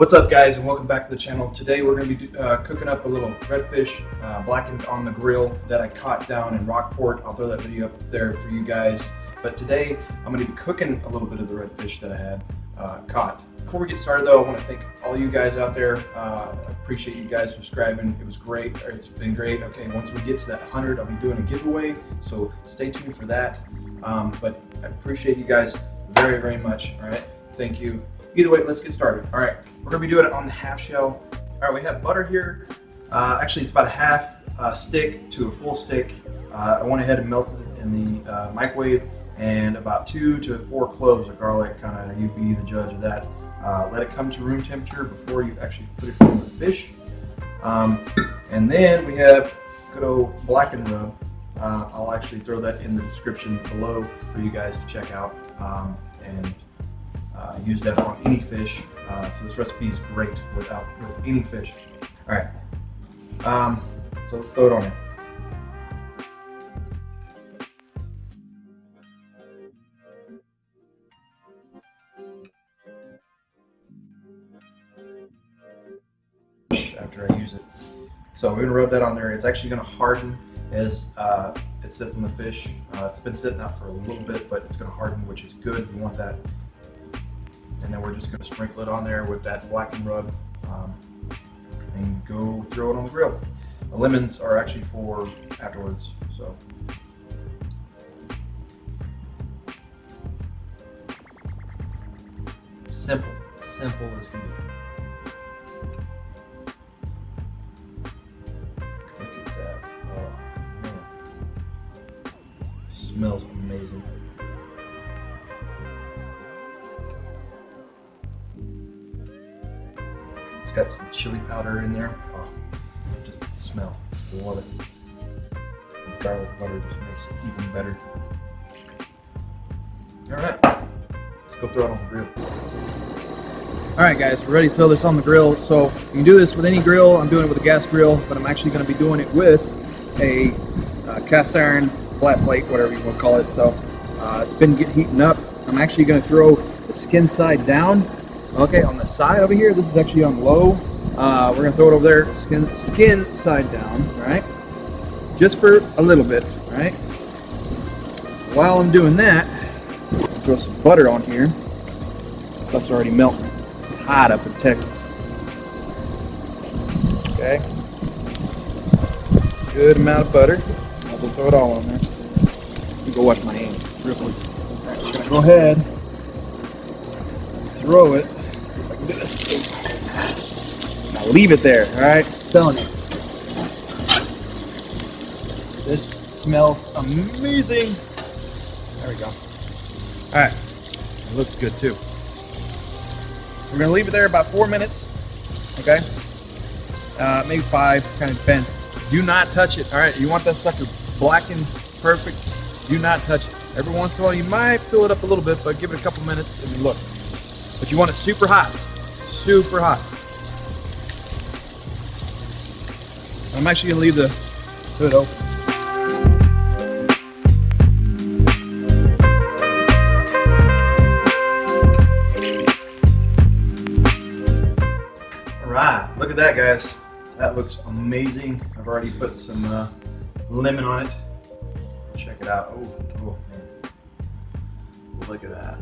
What's up, guys, and welcome back to the channel. Today we're going to be cooking up a little redfish blackened on the grill that I caught down in Rockport. I'll throw that video up there for you guys. But today I'm going to be cooking a little bit of the redfish that I had caught. Before we get started though, I want to thank all you guys out there. I appreciate you guys subscribing. It was great. It's been great. Okay, once we get to that 100, I'll be doing a giveaway, so stay tuned for that. But I appreciate you guys very, very much. All right, thank you. Either way, let's get started. All right, we're gonna be doing it on the half shell. All right, we have butter here. Actually, it's about a half stick to a full stick. I went ahead and melted it in the microwave, and about 2 to 4 cloves of garlic. Kind of, you be the judge of that. Let it come to room temperature before you actually put it on the fish. And then we have good old Blacken rub. I'll actually throw that in the description below for you guys to check out. And use that on any fish. So this recipe is great with any fish. All right, so let's throw it on there. After I use it, so we're gonna rub that on there. It's actually gonna harden as it sits on the fish. It's been sitting out for a little bit, but it's gonna harden, which is good. We want that. And then we're just going to sprinkle it on there with that Blacken rub and go throw it on the grill. The lemons are actually for afterwards. So simple as can be. Look at that. Oh man, smells amazing. It's got some chili powder in there. Oh, just the smell. I love it. The garlic butter just makes it even better. All right, let's go throw it on the grill. All right, guys, we're ready to throw this on the grill. So you can do this with any grill. I'm doing it with a gas grill, but I'm actually going to be doing it with a cast iron flat plate, whatever you want to call it. So it's been heating up. I'm actually going to throw the skin side down. Okay, on the side over here, this is actually on low. We're gonna throw it over there, skin side down, all right? Just for a little bit, all right? While I'm doing that, throw some butter on here. Stuff's already melting. It's hot up in Texas. Okay. Good amount of butter. I'll just throw it all on there. Let me go wash my hands real quick. All right, just gonna go ahead, throw it. Now leave it there, all right? I'm telling you. This smells amazing. There we go. All right, it looks good too. We're gonna leave it there about 4 minutes, okay? Maybe 5, kind of depends. Do not touch it, all right? You want that sucker blackened perfect, do not touch it. Every once in a while you might fill it up a little bit, but give it a couple minutes and look. But you want it super hot. Super hot. I'm actually gonna leave the hood open. All right, look at that, guys. That looks amazing. I've already put some lemon on it. Check it out. Oh man. Look at that.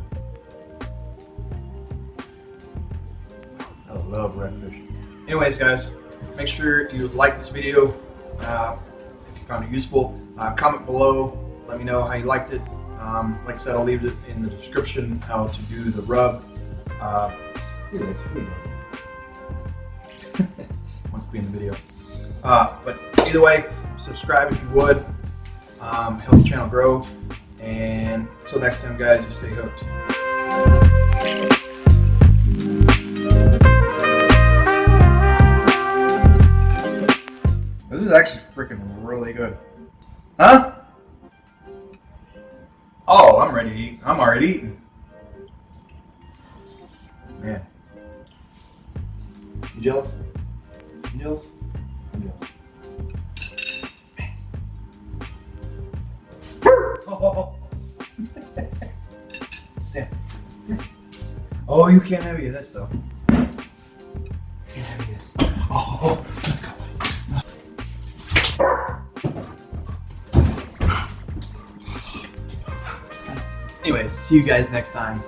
I love redfish. Anyways, guys, make sure you like this video if you found it useful. Comment below, let me know how you liked it. Like I said, I'll leave it in the description how to do the rub. Anyways, wants to be in the video. But either way, subscribe if you would. Help the channel grow. And until next time, guys, you stay hooked. This is actually freaking really good. Huh? Oh, I'm ready to eat. I'm already eating. Man. You jealous? You jealous? I'm jealous. Oh. Stand. Oh, you can't have any of this though. Yeah, there he is. Oh, let's go. Anyways, see you guys next time.